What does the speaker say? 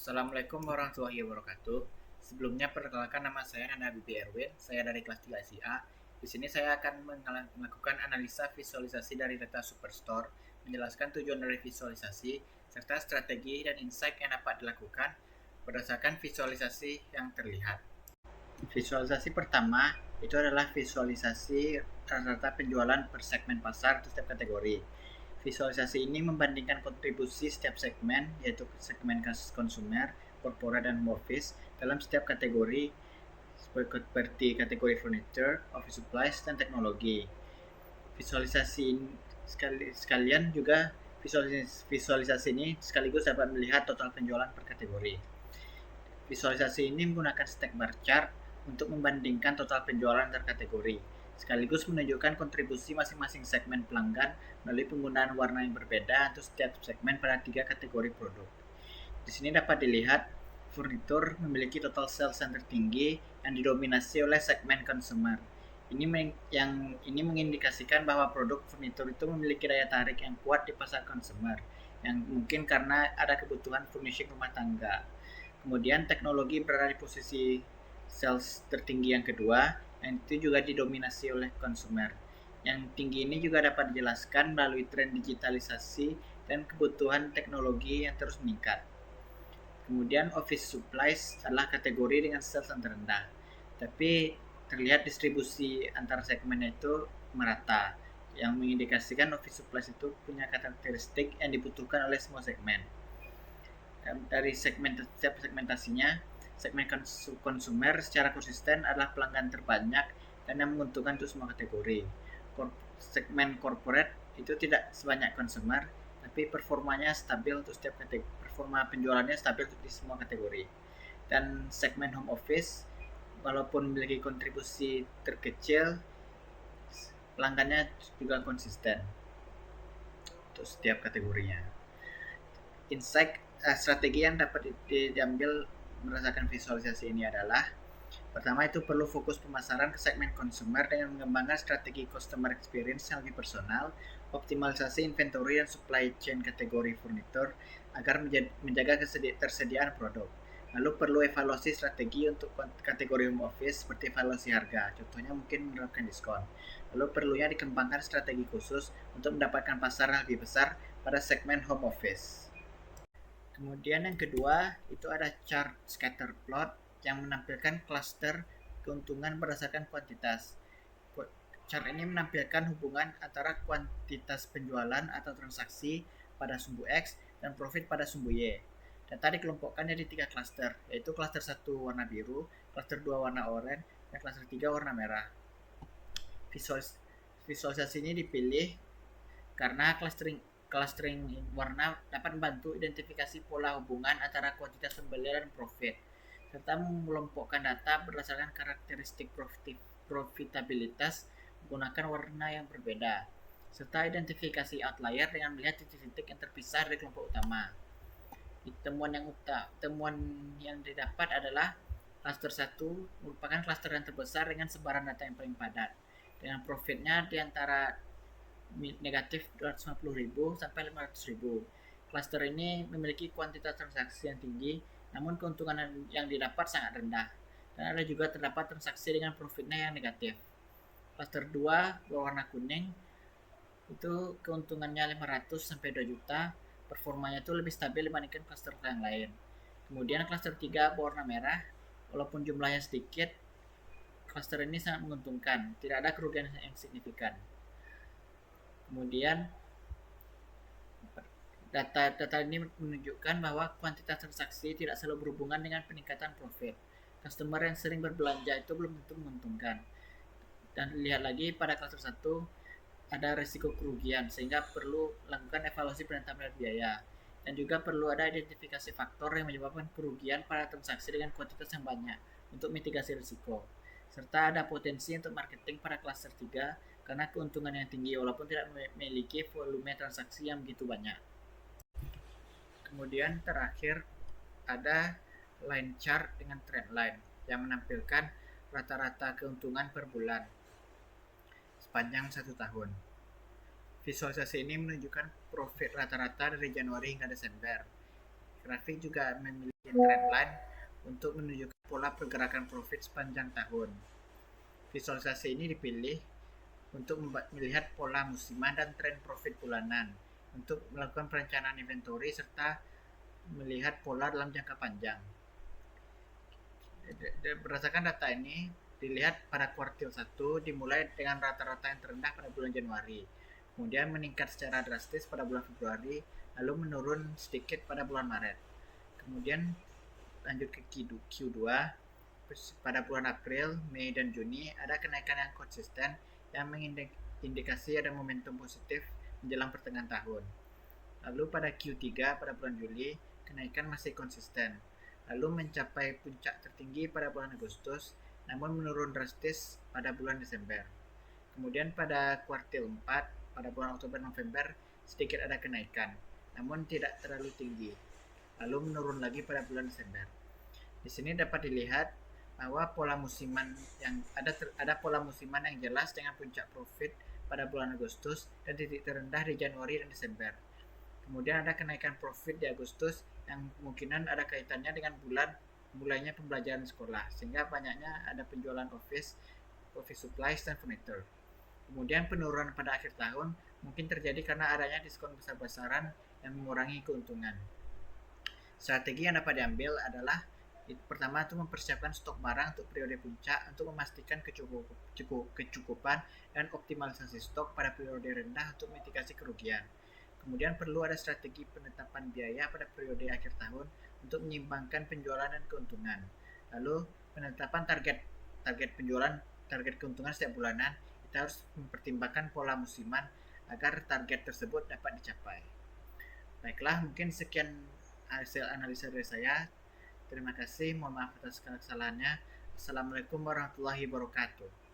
Assalamualaikum warahmatullahi wabarakatuh. Sebelumnya perkenalkan, nama saya Nana Bibi Erwin. Saya dari kelas 3 SIA. Di sini saya akan melakukan analisa visualisasi dari data Superstore, menjelaskan tujuan dari visualisasi, serta strategi dan insight yang dapat dilakukan berdasarkan visualisasi yang terlihat. Visualisasi pertama itu adalah visualisasi rata-rata penjualan per segmen pasar untuk setiap kategori. Visualisasi ini membandingkan kontribusi setiap segmen, yaitu segmen konsumer, corporate, dan home office dalam setiap kategori seperti kategori furniture, office supplies, dan teknologi. Visualisasi sekalian juga visualisasi ini sekaligus dapat melihat total penjualan per kategori. Visualisasi ini menggunakan stack bar chart untuk membandingkan total penjualan antar kategori, sekaligus menunjukkan kontribusi masing-masing segmen pelanggan melalui penggunaan warna yang berbeda untuk setiap segmen pada 3 kategori produk. Di sini dapat dilihat furnitur memiliki total sales yang tertinggi yang didominasi oleh segmen consumer. Ini mengindikasikan bahwa produk furnitur itu memiliki daya tarik yang kuat di pasar consumer, yang mungkin karena ada kebutuhan furnishing rumah tangga. Kemudian teknologi berada di posisi sales tertinggi yang kedua, yang itu juga didominasi oleh konsumer. Yang tinggi ini juga dapat dijelaskan melalui tren digitalisasi dan kebutuhan teknologi yang terus meningkat. Kemudian office supplies adalah kategori dengan sales yang terendah, tapi terlihat distribusi antar segmen itu merata, yang mengindikasikan office supplies itu punya karakteristik yang dibutuhkan oleh semua segmen. Dari setiap segmentasinya, segmen konsumer secara konsisten adalah pelanggan terbanyak dan yang menguntungkan untuk semua kategori. Segmen corporate itu tidak sebanyak consumer, tapi performanya stabil untuk setiap kategori. Performa penjualannya stabil untuk di semua kategori. Dan segmen home office, walaupun memiliki kontribusi terkecil, pelanggannya juga konsisten untuk setiap kategorinya. Insight strategi yang dapat diambil berdasarkan visualisasi ini adalah: pertama, itu perlu fokus pemasaran ke segmen consumer dengan mengembangkan strategi customer experience yang lebih personal, optimalisasi inventory dan supply chain kategori furnitur agar menjaga ketersediaan produk. Lalu perlu evaluasi strategi untuk kategori home office seperti evaluasi harga, contohnya mungkin menerapkan diskon. Lalu perlunya dikembangkan strategi khusus untuk mendapatkan pasar yang lebih besar pada segmen home office. Kemudian yang kedua, itu ada chart scatter plot yang menampilkan klaster keuntungan berdasarkan kuantitas. Chart ini menampilkan hubungan antara kuantitas penjualan atau transaksi pada sumbu X dan profit pada sumbu Y. Data dikelompokkan jadi 3 klaster, yaitu klaster 1 warna biru, klaster 2 warna oranye, dan klaster 3 warna merah. Visualisasi ini dipilih karena clustering warna dapat membantu identifikasi pola hubungan antara kuantitas pembelian dan profit, serta mengelompokkan data berdasarkan karakteristik profitabilitas menggunakan warna yang berbeda, serta identifikasi outlier dengan melihat titik-titik yang terpisah dari kelompok utama. Temuan yang didapat adalah cluster 1 merupakan cluster yang terbesar dengan sebaran data yang paling padat, dengan profitnya di antara negatif 250.000 sampai 500.000. Cluster ini memiliki kuantitas transaksi yang tinggi, namun keuntungan yang didapat sangat rendah. Dan ada juga terdapat transaksi dengan profitnya yang negatif. Cluster 2 berwarna kuning itu keuntungannya 500 sampai 2 juta, performanya itu lebih stabil dibandingkan cluster yang lain. Kemudian cluster 3 berwarna merah, walaupun jumlahnya sedikit, cluster ini sangat menguntungkan, tidak ada kerugian yang signifikan. Kemudian data ini menunjukkan bahwa kuantitas transaksi tidak selalu berhubungan dengan peningkatan profit. Customer yang sering berbelanja itu belum tentu menguntungkan. Dan lihat lagi pada klaster 1 ada risiko kerugian, sehingga perlu lakukan evaluasi penetapan biaya. Dan juga perlu ada identifikasi faktor yang menyebabkan kerugian pada transaksi dengan kuantitas yang banyak untuk mitigasi risiko. Serta ada potensi untuk marketing pada klaster 3 karena keuntungan yang tinggi walaupun tidak memiliki volume transaksi yang begitu banyak. Kemudian terakhir ada line chart dengan trend line yang menampilkan rata-rata keuntungan per bulan sepanjang 1 tahun. Visualisasi ini menunjukkan profit rata-rata dari Januari hingga Desember. Grafik juga memiliki trendline untuk menunjukkan pola pergerakan profit sepanjang tahun. Visualisasi ini dipilih untuk melihat pola musiman dan tren profit bulanan, untuk melakukan perencanaan inventory serta melihat pola dalam jangka panjang. Berdasarkan data ini, dilihat pada kuartil 1 dimulai dengan rata-rata yang terendah pada bulan Januari, kemudian meningkat secara drastis pada bulan Februari, lalu menurun sedikit pada bulan Maret. Kemudian lanjut ke Q2, pada bulan April, Mei, dan Juni ada kenaikan yang konsisten yang mengindikasi ada momentum positif menjelang pertengahan tahun. Lalu pada Q3 pada bulan Juli, kenaikan masih konsisten, lalu mencapai puncak tertinggi pada bulan Agustus, namun menurun drastis pada bulan Desember. Kemudian pada kuartil 4 pada bulan Oktober-November sedikit ada kenaikan, namun tidak terlalu tinggi, lalu menurun lagi pada bulan Desember. Di sini dapat dilihat bahwa pola musiman yang ada pola musiman yang jelas dengan puncak profit pada bulan Agustus dan titik terendah di Januari dan Desember. Kemudian ada kenaikan profit di Agustus yang kemungkinan ada kaitannya dengan mulainya pembelajaran sekolah, sehingga banyaknya ada penjualan office supplies dan furniture. Kemudian penurunan pada akhir tahun mungkin terjadi karena adanya diskon besar-besaran yang mengurangi keuntungan. Strategi yang dapat diambil adalah pertama itu mempersiapkan stok barang untuk periode puncak untuk memastikan kecukupan dan optimalisasi stok pada periode rendah untuk mitigasi kerugian. Kemudian perlu ada strategi penetapan biaya pada periode akhir tahun untuk menyimbangkan penjualan dan keuntungan. Lalu penetapan target penjualan, target keuntungan setiap bulanan, kita harus mempertimbangkan pola musiman agar target tersebut dapat dicapai. Baiklah, mungkin sekian hasil analisa dari saya. Terima kasih, mohon maaf atas segala kesalahannya. Assalamualaikum warahmatullahi wabarakatuh.